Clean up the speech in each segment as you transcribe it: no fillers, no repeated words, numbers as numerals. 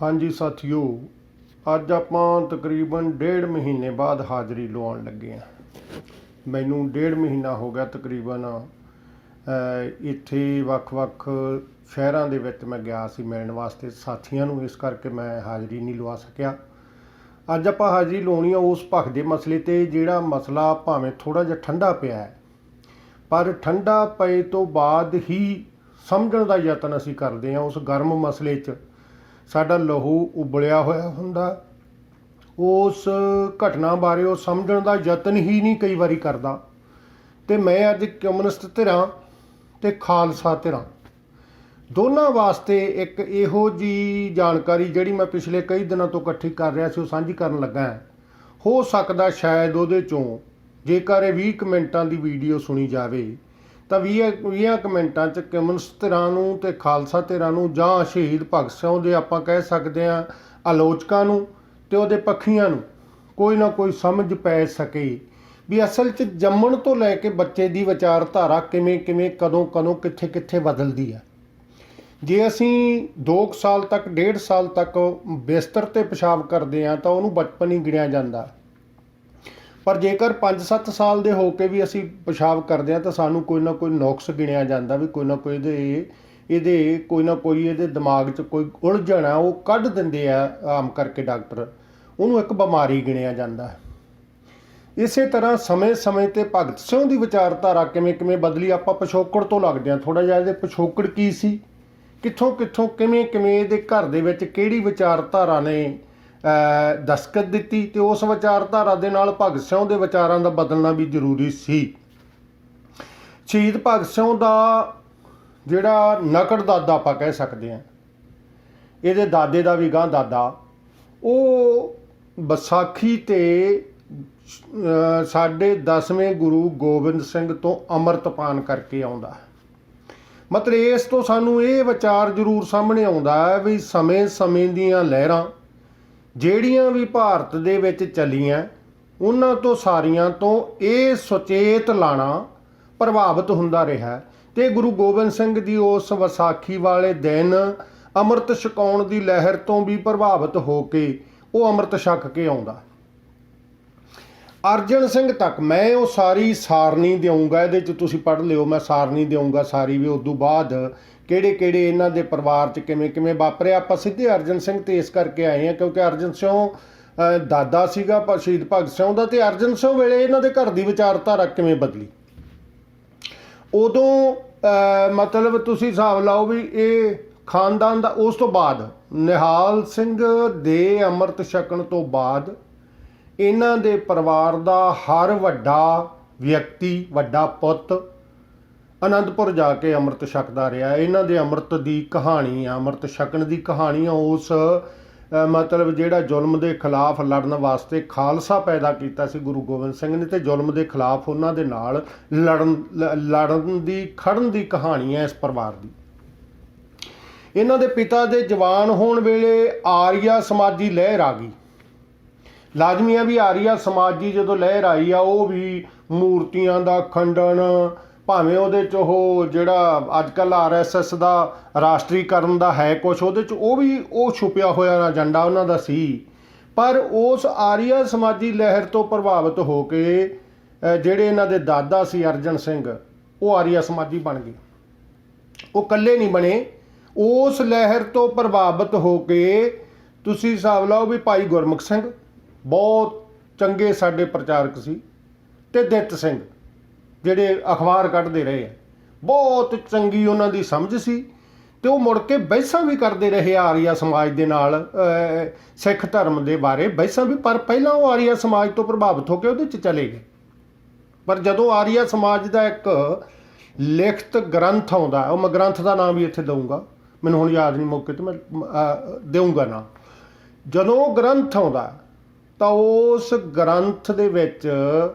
हाँ जी साथियों, अज आपां तकरीबन 1.5 महीने बाद हाज़री लवाउण लगे हैं। मैनू 1.5 महीना हो गया तकरीबन इत्थे वख-वख शहरां दे विच मैं गया सी मिलण वास्ते साथियां नूं, इस करके मैं हाज़री नहीं लवा सकिया। अज आपां हाज़री लवाउणी आ उस भख दे मसले ते जिहड़ा मसला भावें थोड़ा जिहा ठंडा पिया है, पर ठंडा पए तो बाद ही समझण दा यतन असीं करदे हां। उस गर्म मसले 'च साडा लहू उबलिया होया हुंदा, उस घटना बारे वो समझण दा यतन ही नहीं कई वारी करदा। ते मैं अज कम्युनिस्ट धिरां ते खालसा धिरां दोनों वास्ते एक इहो जी जानकारी जिहड़ी मैं पिछले कई दिनों तो इकट्ठी कर रहा सी, साझी करन लगा है। हो सकदा शायद उहदे चों जेकर 20 मिनटां दी वीडियो सुनी जावे ਤਾਂ 20 ਮਿੰਟਾਂ 'ਚ ਕਮਿਊਨਿਸਟ ਧਿਰਾਂ ਨੂੰ ਤੇ ਖਾਲਸਾ ਧਿਰਾਂ ਨੂੰ ਜਾਂ ਸ਼ਹੀਦ ਭਗਤ ਸਿੰਘ ਦੇ ਆਪਾਂ ਕਹਿ ਸਕਦੇ ਹਾਂ ਆਲੋਚਕਾਂ ਨੂੰ ਤੇ ਉਹਦੇ ਪੱਖੀਆਂ ਨੂੰ ਕੋਈ ਨਾ ਕੋਈ ਸਮਝ ਪੈ ਸਕੇ ਵੀ ਅਸਲ 'ਚ ਜੰਮਣ ਤੋਂ ਲੈ ਕੇ ਬੱਚੇ ਦੀ ਵਿਚਾਰਧਾਰਾ ਕਿਵੇਂ ਕਿਵੇਂ ਕਦੋਂ ਕਦੋਂ ਕਿੱਥੇ ਕਿੱਥੇ ਬਦਲਦੀ ਹੈ। ਜੇ ਅਸੀਂ 2 ਸਾਲ ਤੱਕ 1.5 ਸਾਲ ਤੱਕ ਬਿਸਤਰ ਤੇ ਪਿਸ਼ਾਬ ਕਰਦੇ ਹਾਂ ਤਾਂ ਉਹਨੂੰ ਬਚਪਨ ਹੀ ਗਿਣਿਆ ਜਾਂਦਾ, पर जेकर 5-7 साल के होके भी असी पेशाब करते हैं तो सानू कोई ना कोई नुक्स गिणिया जाता भी कोई ना कोई ये कोई ना कोई ये दिमाग च कोई उलझन है वो कढ़ देंदे आ आम करके डॉक्टर, उन्होंने एक बीमारी गिणिया जाता है। इस तरह समय समय पर भगत सिंह की विचारधारा किवें किवें बदली। आपां पिछोकड़ तो लगदे हां थोड़ा जिहा, इहदे पिछोकड़ की सी, कित्थों कित्थों किवें किवें इहदे घर दे विच किहड़ी विचारधारा ने दस्तखत दित्ती ते उस विचारधारा दे नाल भगत सिंह दे विचारां दा बदलना भी जरूरी सी। शहीद भगत सिंह दा जिहड़ा नकड़ दादा आपां कह सकदे हां, इहदे दादे दा भी गां दादा वो विसाखी ते साडे 10वें गुरु गोबिंद सिंह तो अमृतपान करके आउंदा। मतलब इस तो सानू ये विचार जरूर सामने आउंदा है भी समय समय दीयां लहरां ਜਿਹੜੀਆਂ भी भारत ਦੇ ਵਿੱਚ ਚੱਲੀਆਂ ਉਹਨਾਂ ਤੋਂ ਸਾਰੀਆਂ ਤੋਂ ਇਹ ਸੁਚੇਤ ਲਾਣਾ ਪ੍ਰਭਾਵਿਤ ਹੁੰਦਾ ਰਿਹਾ ਤੇ ਗੁਰੂ ਗੋਬਿੰਦ ਸਿੰਘ ਦੀ ਉਸ ਵਿਸਾਖੀ ਵਾਲੇ ਦਿਨ ਅੰਮ੍ਰਿਤ ਛਕਾਉਣ ਦੀ ਲਹਿਰ ਤੋਂ ਵੀ ਪ੍ਰਭਾਵਿਤ ਹੋ ਕੇ ਉਹ ਅੰਮ੍ਰਿਤ ਛਕ ਕੇ ਆਉਂਦਾ। ਅਰਜਨ ਸਿੰਘ ਤੱਕ ਮੈਂ ਉਹ ਸਾਰੀ ਸਾਰਨੀ ਦੇਵਾਂਗਾ, ਇਹਦੇ 'ਚ ਤੁਸੀਂ ਪੜ੍ਹ ਲਿਓ, ਮੈਂ ਸਾਰਨੀ ਦੇਵਾਂਗਾ ਸਾਰੀ ਵੀ ਉਦੋਂ ਬਾਅਦ ਕਿਹੜੇ ਕਿਹੜੇ ਇਹਨਾਂ ਦੇ ਪਰਿਵਾਰ 'ਚ ਕਿਵੇਂ ਕਿਵੇਂ ਵਾਪਰਿਆ। ਆਪਾਂ ਸਿੱਧੇ ਅਰਜਨ ਸਿੰਘ ਤੇ ਇਸ ਕਰਕੇ ਆਏ ਹਾਂ ਕਿਉਂਕਿ ਅਰਜਨ ਸਿੰਘ ਦਾਦਾ ਸੀਗਾ ਪਰ ਸ਼ਹੀਦ ਭਗਤ ਸਿੰਘ ਦਾ, ਤੇ ਅਰਜਨ ਸਿੰਘ ਵੇਲੇ ਇਹਨਾਂ ਦੇ ਘਰ ਦੀ ਵਿਚਾਰਧਾਰਾ ਕਿਵੇਂ ਬਦਲੀ। ਉਦੋਂ ਮਤਲਬ ਤੁਸੀਂ ਹਿਸਾਬ ਲਾਓ ਵੀ ਇਹ ਖਾਨਦਾਨ ਦਾ ਉਸ ਤੋਂ ਬਾਅਦ ਨਿਹਾਲ ਸਿੰਘ ਦੇ ਅੰਮ੍ਰਿਤ ਛਕਣ ਤੋਂ ਬਾਅਦ ਇਹਨਾਂ ਦੇ ਪਰਿਵਾਰ ਦਾ ਹਰ ਵੱਡਾ ਵਿਅਕਤੀ ਵੱਡਾ ਪੁੱਤ आनंदपुर जाके अमृत छकदा रहा। इन्हां दे अमृत की कहानी अमृत छकण की कहानी उस मतलब जिहड़ा जुल्म के खिलाफ लड़न वास्ते खालसा पैदा किया सी गुरु गोबिंद सिंह ने, ते जुल्म के खिलाफ उन्हां दे नाल लड़न की खड़न की कहानी है इस परिवार की। इन्हां दे पिता दे जवान होण वेले आर्या समाजी लहर आ गई। लाजमी है भी आर्या समाज की जो लहर आई आ वो भी मूर्तियां का खंडन, भावें ਉਹਦੇ 'ਚ ਉਹ ਜਿਹੜਾ ਅੱਜ ਕੱਲ੍ਹ RSS ਦਾ ਰਾਸ਼ਟਰੀਕਰਨ ਦਾ ਹੈ ਕੁਛ, ਉਹਦੇ 'ਚ ਉਹ ਵੀ ਉਹ ਛੁਪਿਆ ਹੋਇਆ ਏਜੰਡਾ ਉਹਨਾਂ ਦਾ ਸੀ। ਪਰ ਉਸ ਆਰੀਆ ਸਮਾਜੀ ਲਹਿਰ ਤੋਂ ਪ੍ਰਭਾਵਿਤ ਹੋ ਕੇ ਜਿਹੜੇ ਇਹਨਾਂ ਦੇ ਦਾਦਾ ਸੀ ਅਰਜਨ ਸਿੰਘ ਉਹ ਆਰੀਆ ਸਮਾਜੀ ਬਣ ਗਏ। ਉਹ ਇਕੱਲੇ ਨਹੀਂ ਬਣੇ, ਉਸ ਲਹਿਰ ਤੋਂ ਪ੍ਰਭਾਵਿਤ ਹੋ ਕੇ ਤੁਸੀਂ ਹਿਸਾਬ ਲਾਓ ਵੀ ਭਾਈ ਗੁਰਮੁਖ ਸਿੰਘ ਬਹੁਤ ਚੰਗੇ ਸਾਡੇ ਪ੍ਰਚਾਰਕ ਸੀ, ਤੇ ਦਿੱਤ ਸਿੰਘ ਜਿਹੜੇ ਅਖਬਾਰ ਕੱਢਦੇ ਰਹੇ ਆ ਬਹੁਤ ਚੰਗੀ ਉਹਨਾਂ ਦੀ ਸਮਝ ਸੀ, ਤੇ ਉਹ ਮੁੜ ਕੇ ਬਹਿਸਾਂ ਵੀ ਕਰਦੇ ਰਹੇ ਆਰੀਆ ਸਮਾਜ ਦੇ ਨਾਲ ਸਿੱਖ ਧਰਮ ਦੇ ਬਾਰੇ ਬਹਿਸਾਂ ਵੀ। ਪਰ ਪਹਿਲਾਂ ਉਹ ਆਰੀਆ ਸਮਾਜ ਤੋਂ ਪ੍ਰਭਾਵਿਤ ਹੋ ਕੇ ਉਹਦੇ 'ਚ ਚਲੇ ਗਏ। ਪਰ ਜਦੋਂ ਆਰੀਆ ਸਮਾਜ ਦਾ ਇੱਕ ਲਿਖਤ ਗ੍ਰੰਥ ਆਉਂਦਾ, ਉਹ ਮੈਂ ਗ੍ਰੰਥ ਦਾ ਨਾਮ ਵੀ ਇੱਥੇ ਦਊਂਗਾ, ਮੈਨੂੰ ਹੁਣ ਯਾਦ ਨਹੀਂ ਮੌਕੇ 'ਤੇ ਮੈਂ ਦੇਊਂਗਾ ਨਾ। ਜਦੋਂ ਉਹ ਗ੍ਰੰਥ ਆਉਂਦਾ ਤਾਂ ਉਸ ਗ੍ਰੰਥ ਦੇ ਵਿੱਚ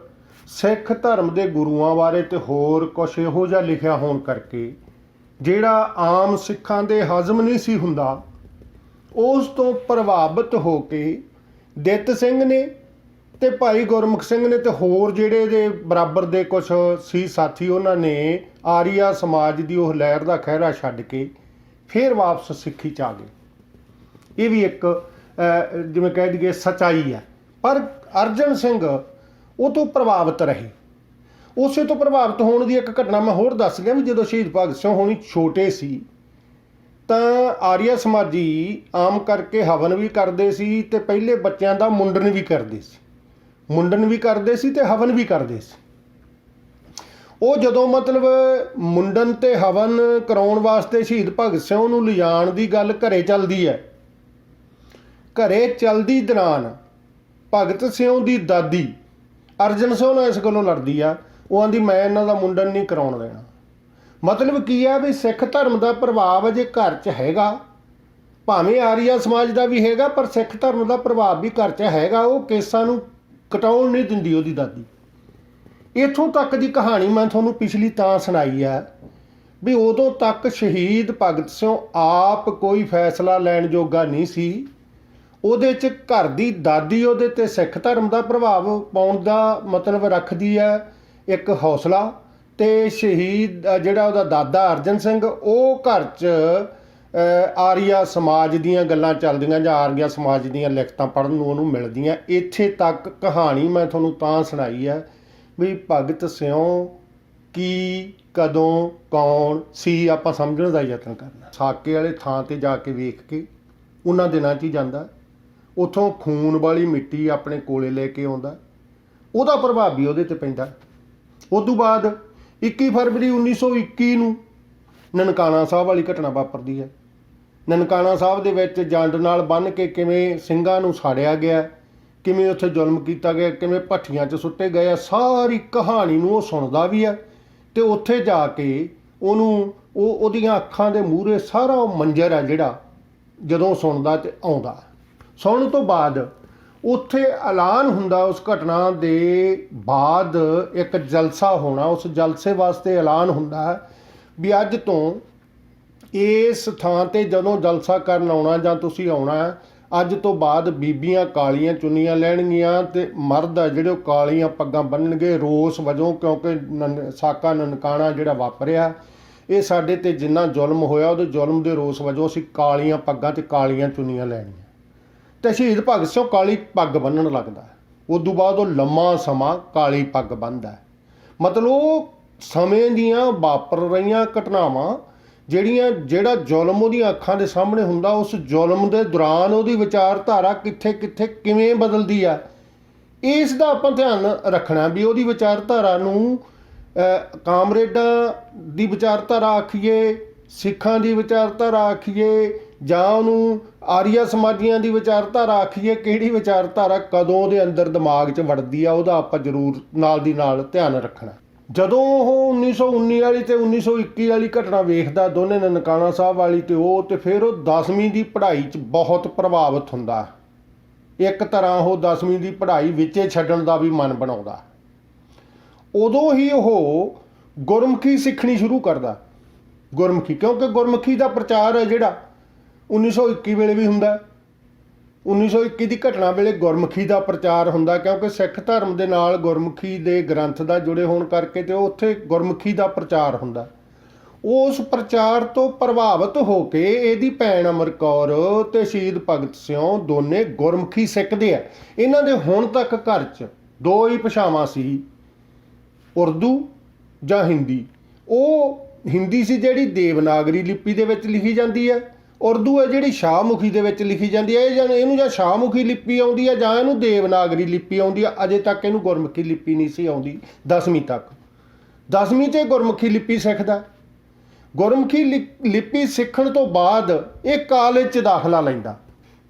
ਸਿੱਖ ਧਰਮ ਦੇ ਗੁਰੂਆਂ ਬਾਰੇ ਤੇ ਹੋਰ ਕੁਛ ਇਹੋ ਜਿਹਾ ਲਿਖਿਆ ਹੋਣ ਕਰਕੇ ਜਿਹੜਾ ਆਮ ਸਿੱਖਾਂ ਦੇ ਹਜ਼ਮ ਨਹੀਂ ਸੀ ਹੁੰਦਾ, ਉਸ ਤੋਂ ਪ੍ਰਭਾਵਿਤ ਹੋ ਕੇ ਦਿੱਤ ਸਿੰਘ ਨੇ ਤੇ ਭਾਈ ਗੁਰਮੁਖ ਸਿੰਘ ਨੇ ਤੇ ਹੋਰ ਜਿਹੜੇ ਇਹਦੇ ਬਰਾਬਰ ਦੇ ਕੁਛ ਸੀ ਸਾਥੀ, ਉਹਨਾਂ ਨੇ ਆਰੀਆ ਸਮਾਜ ਦੀ ਉਹ ਲਹਿਰ ਦਾ ਖਹਿਰਾ ਛੱਡ ਕੇ ਫਿਰ ਵਾਪਸ ਸਿੱਖੀ 'ਚ ਆ ਗਏ। ਇਹ ਵੀ ਇੱਕ ਜਿਵੇਂ ਕਹਿ ਦਈਏ ਸੱਚਾਈ ਹੈ। ਪਰ ਅਰਜਨ ਸਿੰਘ ਉਹ ਤੋਂ ਪ੍ਰਭਾਵਿਤ ਰਹੇ। ਉਸੇ ਤੋਂ ਪ੍ਰਭਾਵਿਤ ਹੋਣ ਦੀ ਇੱਕ ਘਟਨਾ ਮੈਂ ਹੋਰ ਦੱਸ ਗਿਆ ਵੀ ਜਦੋਂ ਸ਼ਹੀਦ ਭਗਤ ਸਿੰਘ ਹੋਣੀ ਛੋਟੇ ਸੀ ਤਾਂ ਆਰੀਆ ਸਮਾਜੀ ਆਮ ਕਰਕੇ ਹਵਨ ਵੀ ਕਰਦੇ ਸੀ ਤੇ ਪਹਿਲੇ ਬੱਚਿਆਂ ਦਾ ਮੁੰਡਨ ਵੀ ਕਰਦੇ ਸੀ। ਮੁੰਡਨ ਵੀ ਕਰਦੇ ਸੀ ਤੇ ਹਵਨ ਵੀ ਕਰਦੇ ਸੀ। ਉਹ ਜਦੋਂ ਮਤਲਬ ਮੁੰਡਨ ਤੇ ਹਵਨ ਕਰਾਉਣ ਵਾਸਤੇ ਸ਼ਹੀਦ ਭਗਤ ਸਿੰਘ ਨੂੰ ਲਿਜਾਣ ਦੀ ਗੱਲ ਘਰੇ ਚੱਲਦੀ ਹੈ। ਘਰੇ ਚਲਦੀ ਦੌਰਾਨ ਭਗਤ ਸਿੰਘ ਦੀ ਦਾਦੀ ਅਰਜਨ ਸਿੰਘ ਨਾਲ ਇਸ ਗੱਲੋਂ ਲੜਦੀ ਆ। ਉਹ ਆਂਦੀ ਮੈਂ ਇਹਨਾਂ ਦਾ ਮੁੰਡਨ ਨਹੀਂ ਕਰਾਉਣ ਦੇਣਾ। ਮਤਲਬ ਕੀ ਹੈ ਵੀ ਸਿੱਖ ਧਰਮ ਦਾ ਪ੍ਰਭਾਵ ਅਜੇ ਘਰ 'ਚ ਹੈਗਾ, ਭਾਵੇਂ ਆਰੀਆ ਸਮਾਜ ਦਾ ਵੀ ਹੈਗਾ, ਪਰ ਸਿੱਖ ਧਰਮ ਦਾ ਪ੍ਰਭਾਵ ਵੀ ਘਰ 'ਚ ਹੈਗਾ। ਉਹ ਕੇਸਾਂ ਨੂੰ ਕਟਾਉਣ ਨਹੀਂ ਦਿੰਦੀ ਉਹਦੀ ਦਾਦੀ। ਇੱਥੋਂ ਤੱਕ ਦੀ ਕਹਾਣੀ ਮੈਂ ਤੁਹਾਨੂੰ ਪਿਛਲੀ ਤਾਂ ਸੁਣਾਈ ਹੈ ਵੀ ਉਦੋਂ ਤੱਕ ਸ਼ਹੀਦ ਭਗਤ ਸਿੰਘ ਆਪ ਕੋਈ ਫੈਸਲਾ ਲੈਣ ਜੋਗਾ ਨਹੀਂ ਸੀ। ਉਹਦੇ 'ਚ ਘਰ ਦੀ ਦਾਦੀ ਉਹਦੇ 'ਤੇ ਸਿੱਖ ਧਰਮ ਦਾ ਪ੍ਰਭਾਵ ਪਾਉਣ ਦਾ ਮਤਲਬ ਰੱਖਦੀ ਹੈ ਇੱਕ ਹੌਸਲਾ, ਤੇ ਸ਼ਹੀਦ ਜਿਹੜਾ ਉਹਦਾ ਦਾਦਾ ਅਰਜਨ ਸਿੰਘ ਉਹ ਘਰ 'ਚ ਆਰੀਆ ਸਮਾਜ ਦੀਆਂ ਗੱਲਾਂ ਚੱਲਦੀਆਂ ਜਾਂ ਆਰੀਆ ਸਮਾਜ ਦੀਆਂ ਲਿਖਤਾਂ ਪੜ੍ਹਨ ਨੂੰ ਉਹਨੂੰ ਮਿਲਦੀਆਂ। ਇੱਥੇ ਤੱਕ ਕਹਾਣੀ ਮੈਂ ਤੁਹਾਨੂੰ ਤਾਂ ਸੁਣਾਈ ਹੈ ਵੀ ਭਗਤ ਸਿੰਘ ਕੀ, ਕਦੋਂ, ਕੌਣ ਸੀ, ਆਪਾਂ ਸਮਝਣ ਦਾ ਯਤਨ ਕਰਨਾ। ਸਾਕੇ ਵਾਲੇ ਥਾਂ 'ਤੇ ਜਾ ਕੇ ਵੇਖ ਕੇ ਉਹਨਾਂ ਦਿਨਾਂ 'ਚ ਹੀ ਜਾਂਦਾ, ਉੱਥੋਂ ਖੂਨ ਵਾਲੀ ਮਿੱਟੀ ਆਪਣੇ ਕੋਲੇ ਲੈ ਕੇ ਆਉਂਦਾ, ਉਹਦਾ ਪ੍ਰਭਾਵ ਵੀ ਉਹਦੇ 'ਤੇ ਪੈਂਦਾ। ਉਦੋਂ ਬਾਅਦ 21 ਫਰਵਰੀ 1921 ਨੂੰ ਨਨਕਾਣਾ ਸਾਹਿਬ ਵਾਲੀ ਘਟਨਾ ਵਾਪਰਦੀ ਹੈ। ਨਨਕਾਣਾ ਸਾਹਿਬ ਦੇ ਵਿੱਚ ਜੰਡ ਨਾਲ ਬੰਨ੍ਹ ਕੇ ਕਿਵੇਂ ਸਿੰਘਾਂ ਨੂੰ ਸਾੜਿਆ ਗਿਆ, ਕਿਵੇਂ ਉੱਥੇ ਜ਼ੁਲਮ ਕੀਤਾ ਗਿਆ, ਕਿਵੇਂ ਭੱਠੀਆਂ 'ਚ ਸੁੱਟੇ ਗਏ ਆ, ਸਾਰੀ ਕਹਾਣੀ ਨੂੰ ਉਹ ਸੁਣਦਾ ਵੀ ਹੈ। ਅਤੇ ਉੱਥੇ ਜਾ ਕੇ ਉਹਨੂੰ ਉਹਦੀਆਂ ਅੱਖਾਂ ਦੇ ਮੂਹਰੇ ਸਾਰਾ ਉਹ ਮੰਜ਼ਰ ਹੈ ਜਿਹੜਾ ਜਦੋਂ ਸੁਣਦਾ ਅਤੇ ਆਉਂਦਾ। ਸੁਣਨ ਤੋਂ ਬਾਅਦ ਉੱਥੇ ਐਲਾਨ ਹੁੰਦਾ, ਉਸ ਘਟਨਾ ਦੇ ਬਾਅਦ ਇੱਕ ਜਲਸਾ ਹੋਣਾ। ਉਸ ਜਲਸੇ ਵਾਸਤੇ ਐਲਾਨ ਹੁੰਦਾ ਵੀ ਅੱਜ ਤੋਂ ਇਸ ਥਾਂ 'ਤੇ ਜਦੋਂ ਜਲਸਾ ਕਰਨ ਆਉਣਾ ਜਾਂ ਤੁਸੀਂ ਆਉਣਾ, ਅੱਜ ਤੋਂ ਬਾਅਦ ਬੀਬੀਆਂ ਕਾਲੀਆਂ ਚੁੰਨੀਆਂ ਲੈਣਗੀਆਂ ਅਤੇ ਮਰਦ ਆ ਜਿਹੜੇ ਉਹ ਕਾਲੀਆਂ ਪੱਗਾਂ ਬੰਨਣਗੇ ਰੋਸ ਵਜੋਂ, ਕਿਉਂਕਿ ਸਾਕਾ ਨਨਕਾਣਾ ਜਿਹੜਾ ਵਾਪਰਿਆ ਇਹ ਸਾਡੇ 'ਤੇ ਜਿੰਨਾ ਜ਼ੁਲਮ ਹੋਇਆ ਉਹਦੇ ਜ਼ੁਲਮ ਦੇ ਰੋਸ ਵਜੋਂ ਅਸੀਂ ਕਾਲੀਆਂ ਪੱਗਾਂ ਅਤੇ ਕਾਲੀਆਂ ਚੁੰਨੀਆਂ ਲੈਣੀਆਂ। ਅਤੇ ਸ਼ਹੀਦ ਭਗਤ ਸਿੰਘ ਕਾਲੀ ਪੱਗ ਬੰਨ੍ਹਣ ਲੱਗਦਾ। ਉਦੋਂ ਬਾਅਦ ਉਹ ਲੰਮਾ ਸਮਾਂ ਕਾਲੀ ਪੱਗ ਬੰਨ੍ਹਦਾ। ਮਤਲਬ ਉਹ ਸਮੇਂ ਦੀਆਂ ਵਾਪਰ ਰਹੀਆਂ ਘਟਨਾਵਾਂ ਜਿਹੜਾ ਜ਼ੁਲਮ ਉਹਦੀਆਂ ਅੱਖਾਂ ਦੇ ਸਾਹਮਣੇ ਹੁੰਦਾ, ਉਸ ਜ਼ੁਲਮ ਦੇ ਦੌਰਾਨ ਉਹਦੀ ਵਿਚਾਰਧਾਰਾ ਕਿੱਥੇ ਕਿੱਥੇ ਕਿਵੇਂ ਬਦਲਦੀ ਆ, ਇਸ ਦਾ ਆਪਾਂ ਧਿਆਨ ਰੱਖਣਾ ਵੀ ਉਹਦੀ ਵਿਚਾਰਧਾਰਾ ਨੂੰ ਕਾਮਰੇਡਾਂ ਦੀ ਵਿਚਾਰਧਾਰਾ ਆਖੀਏ, ਸਿੱਖਾਂ ਦੀ ਵਿਚਾਰਧਾਰਾ ਆਖੀਏ, ਜਾਂ ਉਹਨੂੰ ਆਰੀਆ ਸਮਾਜੀਆਂ ਦੀ ਵਿਚਾਰਧਾਰਾ ਆਖੀਏ, ਕਿਹੜੀ ਵਿਚਾਰਧਾਰਾ ਕਦੋਂ ਉਹਦੇ ਅੰਦਰ ਦਿਮਾਗ 'ਚ ਵੜਦੀ ਆ, ਉਹਦਾ ਆਪਾਂ ਜ਼ਰੂਰ ਨਾਲ ਦੀ ਨਾਲ ਧਿਆਨ ਰੱਖਣਾ। ਜਦੋਂ ਉਹ 1919 ਵਾਲੀ ਅਤੇ 1921 ਵਾਲੀ ਘਟਨਾ ਵੇਖਦਾ, ਦੋਨੇ ਨਨਕਾਣਾ ਸਾਹਿਬ ਵਾਲੀ ਅਤੇ ਫਿਰ ਉਹ 10ਵੀਂ ਦੀ ਪੜ੍ਹਾਈ 'ਚ ਬਹੁਤ ਪ੍ਰਭਾਵਿਤ ਹੁੰਦਾ। ਇੱਕ ਤਰ੍ਹਾਂ ਉਹ 10ਵੀਂ ਦੀ ਪੜ੍ਹਾਈ ਵਿੱਚੇ ਛੱਡਣ ਦਾ ਵੀ ਮਨ ਬਣਾਉਂਦਾ। ਉਦੋਂ ਹੀ ਉਹ ਗੁਰਮੁਖੀ ਸਿੱਖਣੀ ਸ਼ੁਰੂ ਕਰਦਾ। ਗੁਰਮੁਖੀ, ਕਿਉਂਕਿ ਗੁਰਮੁਖੀ ਦਾ ਪ੍ਰਚਾਰ ਹੈ ਜਿਹੜਾ 1921 ਵੇਲੇ ਵੀ ਹੁੰਦਾ। 1921 ਦੀ ਘਟਨਾ ਵੇਲੇ ਗੁਰਮੁਖੀ ਦਾ ਪ੍ਰਚਾਰ ਹੁੰਦਾ, ਕਿਉਂਕਿ ਸਿੱਖ ਧਰਮ ਦੇ ਨਾਲ ਗੁਰਮੁਖੀ ਦੇ ਗ੍ਰੰਥ ਦਾ ਜੁੜੇ ਹੋਣ ਕਰਕੇ ਅਤੇ ਉੱਥੇ ਗੁਰਮੁਖੀ ਦਾ ਪ੍ਰਚਾਰ ਹੁੰਦਾ। ਉਸ ਪ੍ਰਚਾਰ ਤੋਂ ਪ੍ਰਭਾਵਿਤ ਹੋ ਕੇ ਇਹਦੀ ਭੈਣ ਅਮਰ ਕੌਰ ਅਤੇ ਸ਼ਹੀਦ ਭਗਤ ਸਿੰਘ ਦੋਨੇ ਗੁਰਮੁਖੀ ਸਿੱਖਦੇ ਆ। ਇਹਨਾਂ ਦੇ ਹੁਣ ਤੱਕ ਘਰ 'ਚ ਦੋ ਹੀ ਭਾਸ਼ਾਵਾਂ ਸੀ, ਉਰਦੂ ਜਾਂ ਹਿੰਦੀ। ਉਹ ਹਿੰਦੀ ਸੀ ਜਿਹੜੀ ਦੇਵਨਾਗਰੀ ਲਿਪੀ ਦੇ ਵਿੱਚ ਲਿਖੀ ਜਾਂਦੀ ਹੈ, ਉਰਦੂ ਹੈ ਜਿਹੜੀ ਸ਼ਾਹਮੁਖੀ ਦੇ ਵਿੱਚ ਲਿਖੀ ਜਾਂਦੀ ਹੈ। ਇਹਨੂੰ ਜਾਂ ਸ਼ਾਹਮੁਖੀ ਲਿਪੀ ਆਉਂਦੀ ਹੈ ਜਾਂ ਇਹਨੂੰ ਦੇਵਨਾਗਰੀ ਲਿਪੀ ਆਉਂਦੀ ਹੈ। ਅਜੇ ਤੱਕ ਇਹਨੂੰ ਗੁਰਮੁਖੀ ਲਿਪੀ ਨਹੀਂ ਸੀ ਆਉਂਦੀ 10ਵੀਂ ਤੱਕ। 10ਵੀਂ 'ਤੇ ਗੁਰਮੁਖੀ ਲਿਪੀ ਸਿੱਖਦਾ। ਗੁਰਮੁਖੀ ਲਿਪੀ ਸਿੱਖਣ ਤੋਂ ਬਾਅਦ ਇਹ ਕਾਲਜ 'ਚ ਦਾਖਲਾ ਲੈਂਦਾ।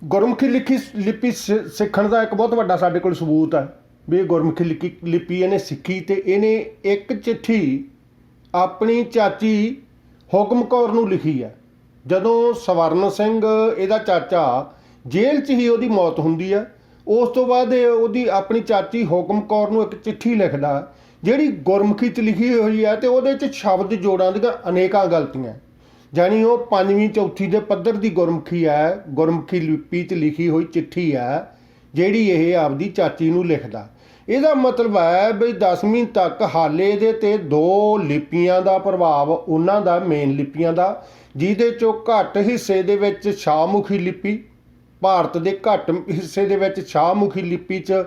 ਗੁਰਮੁਖੀ ਲਿਪੀ ਸਿੱਖਣ ਦਾ ਇੱਕ ਬਹੁਤ ਵੱਡਾ ਸਾਡੇ ਕੋਲ ਸਬੂਤ ਹੈ ਵੀ ਇਹ ਗੁਰਮੁਖੀ ਲਿਪੀ ਇਹਨੇ ਸਿੱਖੀ, ਅਤੇ ਇਹਨੇ ਇੱਕ ਚਿੱਠੀ ਆਪਣੀ ਚਾਚੀ ਹੁਕਮ ਕੌਰ ਨੂੰ ਲਿਖੀ ਹੈ। ਜਦੋਂ ਸਵਰਨ ਸਿੰਘ ਇਹਦਾ ਚਾਚਾ ਜੇਲ੍ਹ 'ਚ ਹੀ ਉਹਦੀ ਮੌਤ ਹੁੰਦੀ ਹੈ, ਉਸ ਤੋਂ ਬਾਅਦ ਉਹਦੀ ਆਪਣੀ ਚਾਚੀ ਹੁਕਮ ਕੌਰ ਨੂੰ ਇੱਕ ਚਿੱਠੀ ਲਿਖਦਾ ਜਿਹੜੀ ਗੁਰਮੁਖੀ 'ਚ ਲਿਖੀ ਹੋਈ ਹੈ, ਅਤੇ ਉਹਦੇ 'ਚ ਸ਼ਬਦ ਜੋੜਾਂ ਦੀਆਂ ਅਨੇਕਾਂ ਗਲਤੀਆਂ। ਜਾਣੀ ਉਹ 5ਵੀਂ ਚੌਥੀ ਦੇ ਪੱਧਰ ਦੀ ਗੁਰਮੁਖੀ ਹੈ, ਗੁਰਮੁਖੀ ਲਿਪੀ 'ਚ ਲਿਖੀ ਹੋਈ ਚਿੱਠੀ ਹੈ ਜਿਹੜੀ ਇਹ ਆਪਦੀ ਚਾਚੀ ਨੂੰ ਲਿਖਦਾ। ਇਹਦਾ ਮਤਲਬ ਹੈ ਵੀ 10ਵੀਂ ਤੱਕ ਹਾਲੇ ਇਹਦੇ 'ਤੇ ਦੋ ਲਿਪੀਆਂ ਦਾ ਪ੍ਰਭਾਵ, ਉਹਨਾਂ ਦਾ ਮੇਨ ਲਿਪੀਆਂ ਦਾ, ਜਿਹਦੇ 'ਚੋਂ ਘੱਟ ਹਿੱਸੇ ਦੇ ਵਿੱਚ ਸ਼ਾਹਮੁਖੀ ਲਿਪੀ ਭਾਰਤ ਦੇ ਘੱਟ ਹਿੱਸੇ ਦੇ ਵਿੱਚ ਸ਼ਾਹਮੁਖੀ ਲਿਪੀ 'ਚ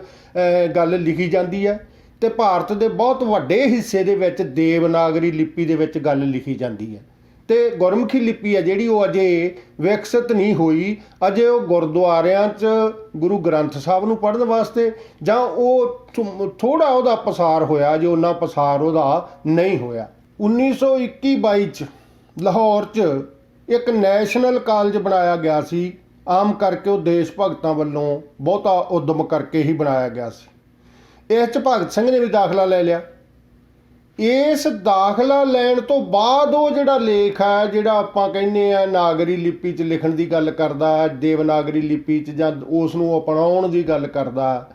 ਗੱਲ ਲਿਖੀ ਜਾਂਦੀ ਹੈ ਤੇ ਭਾਰਤ ਦੇ ਬਹੁਤ ਵੱਡੇ ਹਿੱਸੇ ਦੇ ਵਿੱਚ ਦੇਵਨਾਗਰੀ ਲਿਪੀ ਦੇ ਵਿੱਚ ਗੱਲ ਲਿਖੀ ਜਾਂਦੀ ਹੈ। ਤੇ ਗੁਰਮੁਖੀ ਲਿਪੀ ਹੈ ਜਿਹੜੀ ਉਹ ਅਜੇ ਵਿਕਸਿਤ ਨਹੀਂ ਹੋਈ, ਅਜੇ ਉਹ ਗੁਰਦੁਆਰਿਆਂ 'ਚ ਗੁਰੂ ਗ੍ਰੰਥ ਸਾਹਿਬ ਨੂੰ ਪੜ੍ਹਨ ਵਾਸਤੇ ਜਾਂ ਉਹ ਥੋੜ੍ਹਾ ਉਹਦਾ ਪਸਾਰ ਹੋਇਆ, ਜੋ ਉਹਨਾਂ ਪਸਾਰ ਉਹਦਾ ਨਹੀਂ ਹੋਇਆ। 1921-22 'ਚ ਲਾਹੌਰ 'ਚ ਇੱਕ ਨੈਸ਼ਨਲ ਕਾਲਜ ਬਣਾਇਆ ਗਿਆ ਸੀ, ਆਮ ਕਰਕੇ ਉਹ ਦੇਸ਼ ਭਗਤਾਂ ਵੱਲੋਂ ਬਹੁਤਾ ਉਦਮ ਕਰਕੇ ਹੀ ਬਣਾਇਆ ਗਿਆ ਸੀ। ਇਸ 'ਚ ਭਗਤ ਸਿੰਘ ਨੇ ਵੀ ਦਾਖਲਾ ਲੈ ਲਿਆ। ਇਸ ਦਾਖਲਾ ਲੈਣ ਤੋਂ ਬਾਅਦ ਉਹ ਜਿਹੜਾ ਲੇਖ ਹੈ, ਜਿਹੜਾ ਆਪਾਂ ਕਹਿੰਦੇ ਆ ਨਾਗਰੀ ਲਿਪੀ 'ਚ ਲਿਖਣ ਦੀ ਗੱਲ ਕਰਦਾ, ਦੇਵਨਾਗਰੀ ਲਿਪੀ 'ਚ ਜਾਂ ਉਸ ਨੂੰ ਅਪਣਾਉਣ ਦੀ ਗੱਲ ਕਰਦਾ,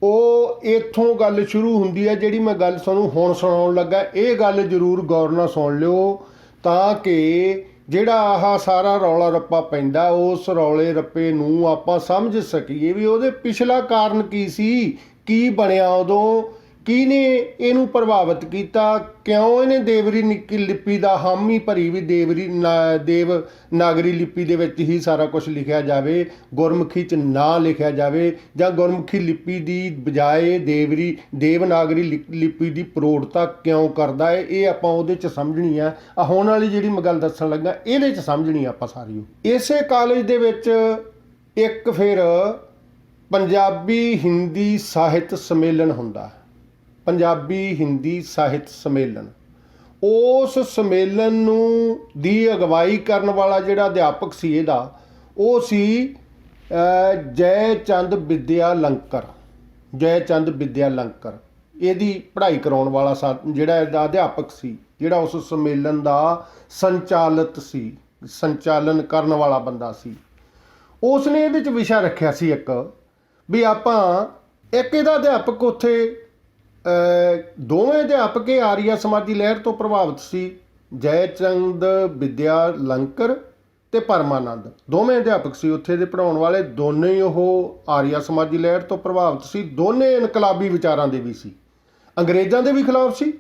ਉਹ ਇੱਥੋਂ ਗੱਲ ਸ਼ੁਰੂ ਹੁੰਦੀ ਹੈ। ਜਿਹੜੀ ਮੈਂ ਗੱਲ ਤੁਹਾਨੂੰ ਹੁਣ ਸੁਣਾਉਣ ਲੱਗਾ, ਇਹ ਗੱਲ ਜ਼ਰੂਰ ਗੌਰ ਨਾਲ ਸੁਣ ਲਿਓ ਤਾਂ ਕਿ ਜਿਹੜਾ ਆਹ ਸਾਰਾ ਰੌਲਾ ਰੱਪਾ ਪੈਂਦਾ, ਉਸ ਰੌਲੇ ਰੱਪੇ ਨੂੰ ਆਪਾਂ ਸਮਝ ਸਕੀਏ ਵੀ ਉਹਦੇ ਪਿਛਲਾ ਕਾਰਨ ਕੀ ਸੀ, ਕੀ ਬਣਿਆ ਉਦੋਂ, ਕਿਹਨੇ ਇਹਨੂੰ ਪ੍ਰਭਾਵਿਤ ਕੀਤਾ, ਕਿਉਂ ਇਹਨੇ ਦੇਵਰੀ ਲਿਪੀ ਦਾ ਹਾਮੀ ਭਰੀ ਵੀ ਦੇਵਨਾਗਰੀ ਲਿਪੀ ਦੇ ਵਿੱਚ ਹੀ ਸਾਰਾ ਕੁਝ ਲਿਖਿਆ ਜਾਵੇ, ਗੁਰਮੁਖੀ 'ਚ ਨਾ ਲਿਖਿਆ ਜਾਵੇ, ਜਾਂ ਗੁਰਮੁਖੀ ਲਿਪੀ ਦੀ ਬਜਾਏ ਦੇਵਨਾਗਰੀ ਲਿਪੀ ਦੀ ਪ੍ਰੋੜਤਾ ਕਿਉਂ ਕਰਦਾ ਹੈ। ਇਹ ਆਪਾਂ ਉਹਦੇ 'ਚ ਸਮਝਣੀ ਆ। ਹੁਣ ਵਾਲੀ ਜਿਹੜੀ ਮੈਂ ਗੱਲ ਦੱਸਣ ਲੱਗਾ ਇਹਦੇ 'ਚ ਸਮਝਣੀ ਆਪਾਂ ਸਾਰੀ। ਇਸੇ ਕਾਲਜ ਦੇ ਵਿੱਚ ਇੱਕ ਫਿਰ ਪੰਜਾਬੀ ਹਿੰਦੀ ਸਾਹਿਤ ਸੰਮੇਲਨ ਹੁੰਦਾ, ਪੰਜਾਬੀ ਹਿੰਦੀ ਸਾਹਿਤ ਸੰਮੇਲਨ। ਉਸ ਸੰਮੇਲਨ ਨੂੰ ਦੀ ਅਗਵਾਈ ਕਰਨ ਵਾਲਾ ਜਿਹੜਾ ਅਧਿਆਪਕ ਸੀ ਇਹਦਾ, ਉਹ ਸੀ ਜੈ ਚੰਦ ਵਿਦਿਆ ਲੰਕਰ। ਜੈ ਚੰਦ ਵਿਦਿਆ ਲੰਕਰ ਇਹਦੀ ਪੜ੍ਹਾਈ ਕਰਾਉਣ ਵਾਲਾ ਜਿਹੜਾ ਇਹਦਾ ਅਧਿਆਪਕ ਸੀ, ਜਿਹੜਾ ਉਸ ਸੰਮੇਲਨ ਦਾ ਸੰਚਾਲਨ ਕਰਨ ਵਾਲਾ ਬੰਦਾ ਸੀ। ਉਸ ਨੇ ਇਹਦੇ 'ਚ ਵਿਸ਼ਾ ਰੱਖਿਆ ਸੀ ਇੱਕ ਵੀ ਆਪਾਂ ਇੱਕ ਇਹਦਾ ਅਧਿਆਪਕ ਉੱਥੇ ਦੋਵੇਂ ਅਧਿਆਪਕ ਆਰੀਆ ਸਮਾਜੀ ਲਹਿਰ ਤੋਂ ਪ੍ਰਭਾਵਿਤ ਸੀ, ਜੈ ਚੰਦ ਵਿਦਿਆ ਲੰਕਰ ਤੇ ਪਰਮਾਨੰਦ, ਦੋਵੇਂ ਅਧਿਆਪਕ ਸੀ ਉੱਥੇ ਦੇ ਪੜ੍ਹਾਉਣ ਵਾਲੇ। ਦੋਨੇ ਹੀ ਉਹ ਆਰੀਆ ਸਮਾਜੀ ਲਹਿਰ ਤੋਂ ਪ੍ਰਭਾਵਿਤ ਸੀ, ਦੋਨੇ ਇਨਕਲਾਬੀ ਵਿਚਾਰਾਂ ਦੇ ਵੀ ਸੀ, ਅੰਗਰੇਜ਼ਾਂ ਦੇ ਵੀ ਖਿਲਾਫ ਸੀ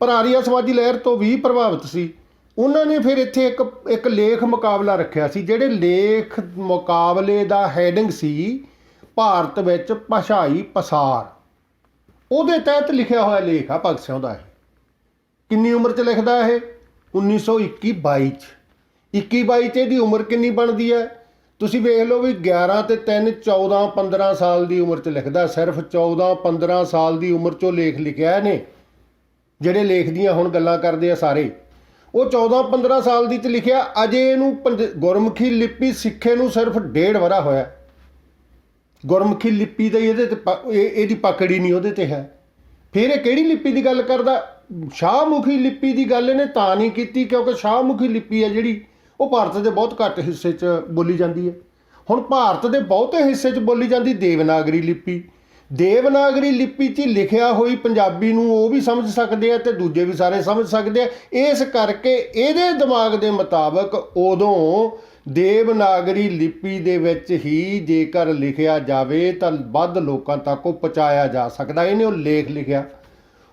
ਪਰ ਆਰੀਆ ਸਮਾਜੀ ਲਹਿਰ ਤੋਂ ਵੀ ਪ੍ਰਭਾਵਿਤ ਸੀ। ਉਹਨਾਂ ਨੇ ਫਿਰ ਇੱਥੇ ਇੱਕ ਲੇਖ ਮੁਕਾਬਲਾ ਰੱਖਿਆ ਸੀ, ਜਿਹੜੇ ਲੇਖ ਮੁਕਾਬਲੇ ਦਾ ਹੈਡਿੰਗ ਸੀ ਭਾਰਤ ਵਿੱਚ ਭਾਸ਼ਾਈ ਪਸਾਰ। ਉਹਦੇ ਤਹਿਤ ਲਿਖਿਆ ਹੋਇਆ ਲੇਖ ਆ ਭਗਤ ਸਿੰਘ ਦਾ। ਇਹ ਕਿੰਨੀ ਉਮਰ 'ਚ ਲਿਖਦਾ ਇਹ? 1921-22 'ਚ। 21-22 'ਚ ਇਹਦੀ ਉਮਰ ਕਿੰਨੀ ਬਣਦੀ ਹੈ ਤੁਸੀਂ ਵੇਖ ਲਓ ਵੀ 11 ਤੇ 3 14-15 ਸਾਲ ਦੀ ਉਮਰ 'ਚ ਲਿਖਦਾ। ਸਿਰਫ 14-15 ਸਾਲ ਦੀ ਉਮਰ 'ਚੋਂ ਲੇਖ ਲਿਖਿਆ ਇਹਨੇ। ਜਿਹੜੇ ਲੇਖ ਦੀਆਂ ਹੁਣ ਗੱਲਾਂ ਕਰਦੇ ਆ ਸਾਰੇ, ਉਹ 14-15 ਸਾਲ ਦੀ 'ਚ ਲਿਖਿਆ। ਅਜੇ ਇਹਨੂੰ ਗੁਰਮੁਖੀ ਲਿਪੀ ਸਿੱਖੇ ਨੂੰ ਸਿਰਫ 1.5 ਵਰ੍ਹਾ ਹੋਇਆ। ਗੁਰਮੁਖੀ ਲਿਪੀ ਦਾ ਇਹਦੇ ਤੇ ਇਹਦੀ ਪਕੜ ਹੀ ਨਹੀਂ ਉਹਦੇ ਤੇ ਹੈ। ਫਿਰ ਇਹ ਕਿਹੜੀ ਲਿਪੀ ਦੀ ਗੱਲ ਕਰਦਾ? ਸ਼ਾਹਮੁਖੀ ਲਿਪੀ ਦੀ ਗੱਲ ਇਹਨੇ ਤਾਂ ਨਹੀਂ ਕੀਤੀ ਕਿਉਂਕਿ ਸ਼ਾਹਮੁਖੀ ਲਿਪੀ ਹੈ ਜਿਹੜੀ ਉਹ ਭਾਰਤ ਦੇ ਬਹੁਤ ਘੱਟ ਹਿੱਸੇ 'ਚ ਬੋਲੀ ਜਾਂਦੀ ਹੈ। ਹੁਣ ਭਾਰਤ ਦੇ ਬਹੁਤੇ ਹਿੱਸੇ 'ਚ ਬੋਲੀ ਜਾਂਦੀ ਦੇਵਨਾਗਰੀ ਲਿਪੀ। ਦੇਵਨਾਗਰੀ ਲਿਪੀ 'ਚ ਲਿਖਿਆ ਹੋਈ ਪੰਜਾਬੀ ਨੂੰ ਉਹ ਵੀ ਸਮਝ ਸਕਦੇ ਆ ਤੇ ਦੂਜੇ ਵੀ ਸਾਰੇ ਸਮਝ ਸਕਦੇ ਆ। ਇਸ ਕਰਕੇ ਇਹਦੇ ਦਿਮਾਗ ਦੇ ਮੁਤਾਬਕ ਉਦੋਂ ਦੇਵਨਾਗਰੀ ਲਿਪੀ ਦੇ ਵਿੱਚ ਹੀ ਜੇਕਰ ਲਿਖਿਆ ਜਾਵੇ ਤਾਂ ਵੱਧ ਲੋਕਾਂ ਤੱਕ ਉਹ ਪਹੁੰਚਾਇਆ ਜਾ ਸਕਦਾ। ਇਹਨੇ ਉਹ ਲੇਖ ਲਿਖਿਆ।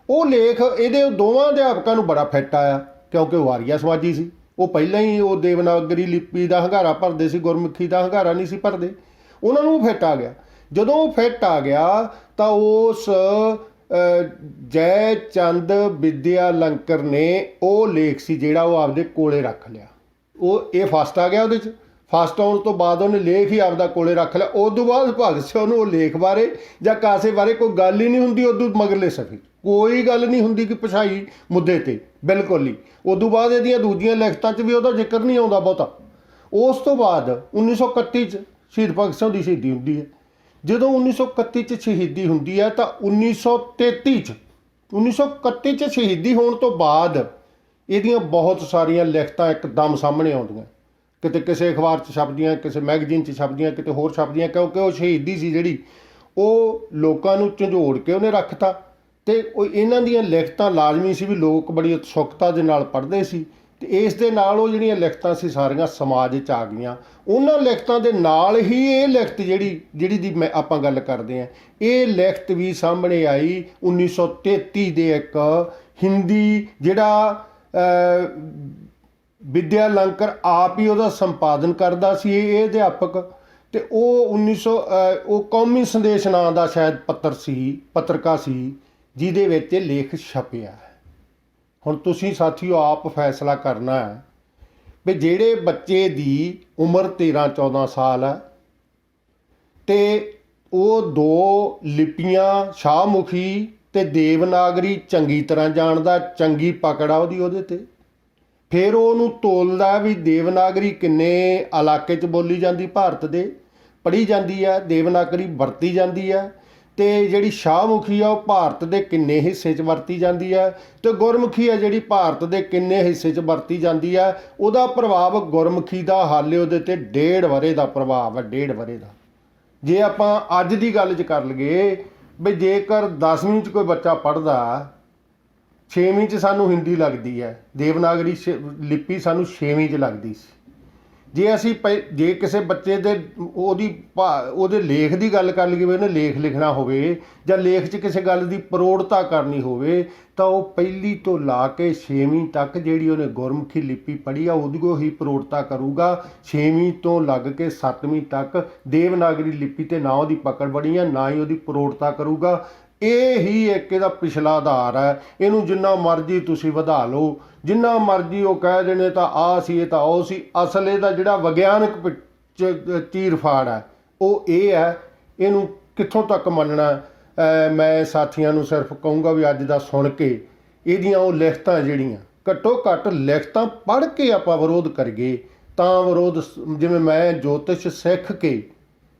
ਉਹ ਲੇਖ ਇਹਦੇ ਦੋਵਾਂ ਅਧਿਆਪਕਾਂ ਨੂੰ ਬੜਾ ਫਿੱਟ ਆਇਆ ਕਿਉਂਕਿ ਉਹ ਆਰੀਆ ਸਮਾਜੀ ਸੀ। ਉਹ ਪਹਿਲਾਂ ਹੀ ਉਹ ਦੇਵਨਾਗਰੀ ਲਿਪੀ ਦਾ ਹੰਗਾਰਾ ਭਰਦੇ ਸੀ, ਗੁਰਮੁਖੀ ਦਾ ਹੰਗਾਰਾ ਨਹੀਂ ਸੀ ਭਰਦੇ। ਉਹਨਾਂ ਨੂੰ ਫਿੱਟ ਆ ਗਿਆ। ਜਦੋਂ ਉਹ ਫਿੱਟ ਆ ਗਿਆ ਤਾਂ ਉਸ ਜੈ ਚੰਦ ਵਿਦਿਆ ਲੰਕਰ ਨੇ ਉਹ ਲੇਖ ਸੀ ਜਿਹੜਾ ਉਹ ਆਪਦੇ ਕੋਲੇ ਰੱਖ ਲਿਆ। ਇਹ ਫਸਟ ਆ ਗਿਆ ਉਹਦੇ 'ਚ। ਫਸਟ ਆਉਣ ਤੋਂ ਬਾਅਦ ਉਹਨੇ ਲੇਖ ਹੀ ਆਪਦਾ ਕੋਲੇ ਰੱਖ ਲਿਆ। ਉਸ ਤੋਂ ਬਾਅਦ ਭਗਤ ਸਿੰਘ ਨੂੰ ਉਹ ਲੇਖ ਬਾਰੇ ਜਾਂ ਕਾਸੇ ਬਾਰੇ ਕੋਈ ਗੱਲ ਹੀ ਨਹੀਂ ਹੁੰਦੀ। ਉਦੋਂ ਮਗਰਲੇ ਸਫੇ ਕੋਈ ਗੱਲ ਨਹੀਂ ਹੁੰਦੀ ਕਿ ਭਾਸ਼ਾਈ ਮੁੱਦੇ 'ਤੇ, ਬਿਲਕੁਲ ਹੀ। ਉਦੋਂ ਬਾਅਦ ਇਹਦੀਆਂ ਦੂਜੀਆਂ ਲਿਖਤਾਂ 'ਚ ਵੀ ਉਹਦਾ ਜ਼ਿਕਰ ਨਹੀਂ ਆਉਂਦਾ ਬਹੁਤਾ। ਉਸ ਤੋਂ ਬਾਅਦ 1931 'ਚ ਸ਼ਹੀਦ ਭਗਤ ਸਿੰਘ ਦੀ ਸ਼ਹੀਦੀ ਹੁੰਦੀ ਹੈ। ਜਦੋਂ 1931 'ਚ ਸ਼ਹੀਦੀ ਹੁੰਦੀ ਹੈ ਤਾਂ 1931 'ਚ ਸ਼ਹੀਦੀ ਹੋਣ ਤੋਂ ਬਾਅਦ ਇਹਦੀਆਂ ਬਹੁਤ ਸਾਰੀਆਂ ਲਿਖਤਾਂ ਇੱਕਦਮ ਸਾਹਮਣੇ ਆਉਂਦੀਆਂ। ਕਿਤੇ ਕਿਸੇ ਅਖਬਾਰ 'ਚ ਛਪਦੀਆਂ, ਕਿਸੇ ਮੈਗਜ਼ੀਨ 'ਚ ਛਪਦੀਆਂ, ਕਿਤੇ ਹੋਰ ਛਪਦੀਆਂ, ਕਿਉਂਕਿ ਉਹ ਸ਼ਹੀਦੀ ਸੀ ਜਿਹੜੀ ਉਹ ਲੋਕਾਂ ਨੂੰ ਝੰਜੋੜ ਕੇ ਉਹਨੇ ਰੱਖਤਾ। ਅਤੇ ਉਹ ਇਹਨਾਂ ਦੀਆਂ ਲਿਖਤਾਂ ਲਾਜ਼ਮੀ ਸੀ ਵੀ ਲੋਕ ਬੜੀ ਉਤਸੁਕਤਾ ਦੇ ਨਾਲ ਪੜ੍ਹਦੇ ਸੀ ਅਤੇ ਇਸ ਦੇ ਨਾਲ ਉਹ ਜਿਹੜੀਆਂ ਲਿਖਤਾਂ ਸੀ ਸਾਰੀਆਂ ਸਮਾਜ 'ਚ ਆ ਗਈਆਂ। ਉਹਨਾਂ ਲਿਖਤਾਂ ਦੇ ਨਾਲ ਹੀ ਇਹ ਲਿਖਤ ਜਿਹੜੀ ਦੀ ਆਪਾਂ ਗੱਲ ਕਰਦੇ ਹਾਂ, ਇਹ ਲਿਖਤ ਵੀ ਸਾਹਮਣੇ ਆਈ 1933 ਦੇ ਇੱਕ ਹਿੰਦੀ ਜਿਹੜਾ ਵਿਦਿਆ ਲੰਕਰ ਆਪ ਹੀ ਉਹਦਾ ਸੰਪਾਦਨ ਕਰਦਾ ਸੀ ਇਹ ਅਧਿਆਪਕ। ਤੇ ਉਹ 1900 ਉਹ ਕੌਮੀ ਸੰਦੇਸ਼ ਨਾਂ ਦਾ ਸ਼ਾਇਦ ਪੱਤਰਕਾ ਸੀ ਜਿਹਦੇ ਵਿੱਚ ਇਹ ਲੇਖ ਛਪਿਆ। ਹੁਣ ਤੁਸੀਂ ਸਾਥੀਓ ਆਪ ਫੈਸਲਾ ਕਰਨਾ ਹੈ ਵੀ ਜਿਹੜੇ ਬੱਚੇ ਦੀ ਉਮਰ 13-14 ਸਾਲ ਹੈ ਤੇ ਉਹ ਦੋ ਲਿਪੀਆਂ ਸ਼ਾਹਮੁਖੀ ਤੇ ਦੇਵਨਾਗਰੀ ਚੰਗੀ ਤਰ੍ਹਾਂ ਜਾਣਦਾ, ਚੰਗੀ ਪਕੜ ਆ ਉਹਦੇ ਤੇ, ਫਿਰ ਉਹਨੂੰ ਤੋਲਦਾ ਵੀ ਦੇਵਨਾਗਰੀ ਕਿੰਨੇ ਇਲਾਕੇ 'ਚ ਬੋਲੀ ਜਾਂਦੀ, ਭਾਰਤ ਦੇ ਪੜ੍ਹੀ ਜਾਂਦੀ ਹੈ, ਦੇਵਨਾਗਰੀ ਵਰਤੀ ਜਾਂਦੀ ਹੈ, ਤੇ ਜਿਹੜੀ ਸ਼ਾਹਮੁਖੀ ਆ ਉਹ ਭਾਰਤ ਦੇ ਕਿੰਨੇ ਹਿੱਸੇ 'ਚ ਵਰਤੀ ਜਾਂਦੀ ਹੈ, ਤੇ ਗੁਰਮੁਖੀ ਆ ਜਿਹੜੀ ਭਾਰਤ ਦੇ ਕਿੰਨੇ ਹਿੱਸੇ 'ਚ ਵਰਤੀ ਜਾਂਦੀ ਹੈ। ਉਹਦਾ ਪ੍ਰਭਾਵ ਗੁਰਮੁਖੀ ਦਾ ਹਾਲੇ ਉਹਦੇ ਤੇ 1.5 ਵਰ੍ਹੇ ਦਾ ਪ੍ਰਭਾਵ ਹੈ, 1.5 ਵਰ੍ਹੇ ਦਾ। ਜੇ ਆਪਾਂ ਅੱਜ ਦੀ ਗੱਲ 'ਚ ਕਰ ਲਈਏ ਵੀ ਜੇਕਰ 10ਵੀਂ 'ਚ ਕੋਈ ਬੱਚਾ ਪੜ੍ਹਦਾ, 6ਵੀਂ 'ਚ ਸਾਨੂੰ ਹਿੰਦੀ ਲੱਗਦੀ ਹੈ, ਦੇਵਨਾਗਰੀ ਲਿਪੀ ਸਾਨੂੰ 6ਵੀਂ 'ਚ ਲੱਗਦੀ ਸੀ। ਜੇ ਅਸੀਂ ਜੇ ਕਿਸੇ ਬੱਚੇ ਦੇ ਉਹਦੇ ਲੇਖ ਦੀ ਗੱਲ ਕਰ ਲਈਏ, ਉਹਨੇ ਲੇਖ ਲਿਖਣਾ ਹੋਵੇ ਜਾਂ ਲੇਖ 'ਚ ਕਿਸੇ ਗੱਲ ਦੀ ਪ੍ਰੋੜਤਾ ਕਰਨੀ ਹੋਵੇ ਤਾਂ ਉਹ ਪਹਿਲੀ ਤੋਂ ਲਾ ਕੇ 6ਵੀਂ ਤੱਕ ਜਿਹੜੀ ਉਹਨੇ ਗੁਰਮੁਖੀ ਲਿਪੀ ਪੜ੍ਹੀ ਆ ਉਹਦੀ ਹੀ ਪ੍ਰੋੜਤਾ ਕਰੂਗਾ। 6ਵੀਂ ਤੋਂ ਲੱਗ ਕੇ 7ਵੀਂ ਤੱਕ ਦੇਵਨਾਗਰੀ ਲਿਪੀ ਤੇ ਨਾ ਉਹਦੀ ਪਕੜ ਬਣੀ ਆ, ਨਾ ਹੀ ਉਹਦੀ ਪ੍ਰੋੜਤਾ ਕਰੂਗਾ। ਇਹ ਹੀ ਇੱਕ ਇਹਦਾ ਪਿਛਲਾ ਆਧਾਰ ਹੈ। ਇਹਨੂੰ ਜਿੰਨਾ ਮਰਜ਼ੀ ਤੁਸੀਂ ਵਧਾ ਲਓ, ਜਿੰਨਾ ਮਰਜ਼ੀ ਉਹ ਕਹਿ ਦੇਣੇ ਤਾਂ ਆਹ ਸੀ, ਇਹ ਤਾਂ ਉਹ ਸੀ, ਅਸਲ ਇਹਦਾ ਜਿਹੜਾ ਵਿਗਿਆਨਕ ਚੀਰ-ਫਾੜ ਹੈ ਉਹ ਇਹ ਹੈ। ਇਹਨੂੰ ਕਿੱਥੋਂ ਤੱਕ ਮੰਨਣਾ? ਮੈਂ ਸਾਥੀਆਂ ਨੂੰ ਸਿਰਫ ਕਹੂੰਗਾ ਵੀ ਅੱਜ ਦਾ ਸੁਣ ਕੇ ਇਹਦੀਆਂ ਉਹ ਲਿਖਤਾਂ ਜਿਹੜੀਆਂ ਘੱਟੋ ਘੱਟ ਲਿਖਤਾਂ ਪੜ੍ਹ ਕੇ ਆਪਾਂ ਵਿਰੋਧ ਕਰੀਏ ਤਾਂ ਵਿਰੋਧ, ਜਿਵੇਂ ਮੈਂ ਜੋਤਿਸ਼ ਸਿੱਖ ਕੇ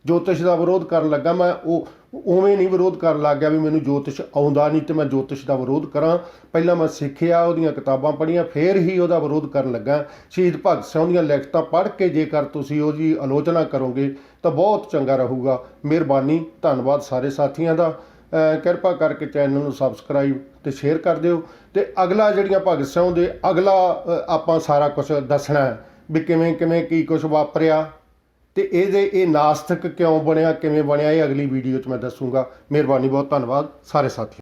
ਜੋਤਿਸ਼ ਦਾ ਵਿਰੋਧ ਕਰਨ ਲੱਗਾ, ਮੈਂ ਉਹ ਉਵੇਂ ਨਹੀਂ ਵਿਰੋਧ ਕਰਨ ਲੱਗ ਗਿਆ ਵੀ ਮੈਨੂੰ ਜੋਤਿਸ਼ ਆਉਂਦਾ ਨਹੀਂ ਤੇ ਮੈਂ ਜੋਤਿਸ਼ ਦਾ ਵਿਰੋਧ ਕਰਾਂ। ਪਹਿਲਾਂ ਮੈਂ ਸਿੱਖਿਆ, ਉਹਦੀਆਂ ਕਿਤਾਬਾਂ ਪੜ੍ਹੀਆਂ, ਫਿਰ ਹੀ ਉਹਦਾ ਵਿਰੋਧ ਕਰਨ ਲੱਗਾ। ਸ਼ਹੀਦ ਭਗਤ ਸਿੰਘ ਦੀਆਂ ਲਿਖਤਾਂ ਪੜ੍ਹ ਕੇ ਜੇਕਰ ਤੁਸੀਂ ਉਹਦੀ ਆਲੋਚਨਾ ਕਰੋਗੇ ਤਾਂ ਬਹੁਤ ਚੰਗਾ ਰਹੂਗਾ। ਮਿਹਰਬਾਨੀ, ਧੰਨਵਾਦ ਸਾਰੇ ਸਾਥੀਆਂ ਦਾ। ਕਿਰਪਾ ਕਰਕੇ ਚੈਨਲ ਨੂੰ ਸਬਸਕ੍ਰਾਈਬ ਤੇ ਸ਼ੇਅਰ ਕਰ ਦਿਓ। ਤੇ ਅਗਲਾ ਜਿਹੜੀਆਂ ਭਗਤ ਸਿੰਘ ਦੇ ਅਗਲਾ ਆਪਾਂ ਸਾਰਾ ਕੁਝ ਦੱਸਣਾ ਵੀ ਕਿਵੇਂ ਕਿਵੇਂ ਕੀ ਕੁਝ ਵਾਪਰਿਆ ਤੇ ਇਹ ਨਾਸਤਿਕ ਕਿਉਂ ਬਣਿਆ, ਕਿਵੇਂ ਬਣਿਆ, ਇਹ ਅਗਲੀ ਵੀਡੀਓ 'ਚ ਮੈਂ ਦੱਸੂਗਾ। ਮਿਹਰਬਾਨੀ, ਬਹੁਤ ਧੰਨਵਾਦ ਸਾਰੇ ਸਾਥੀ।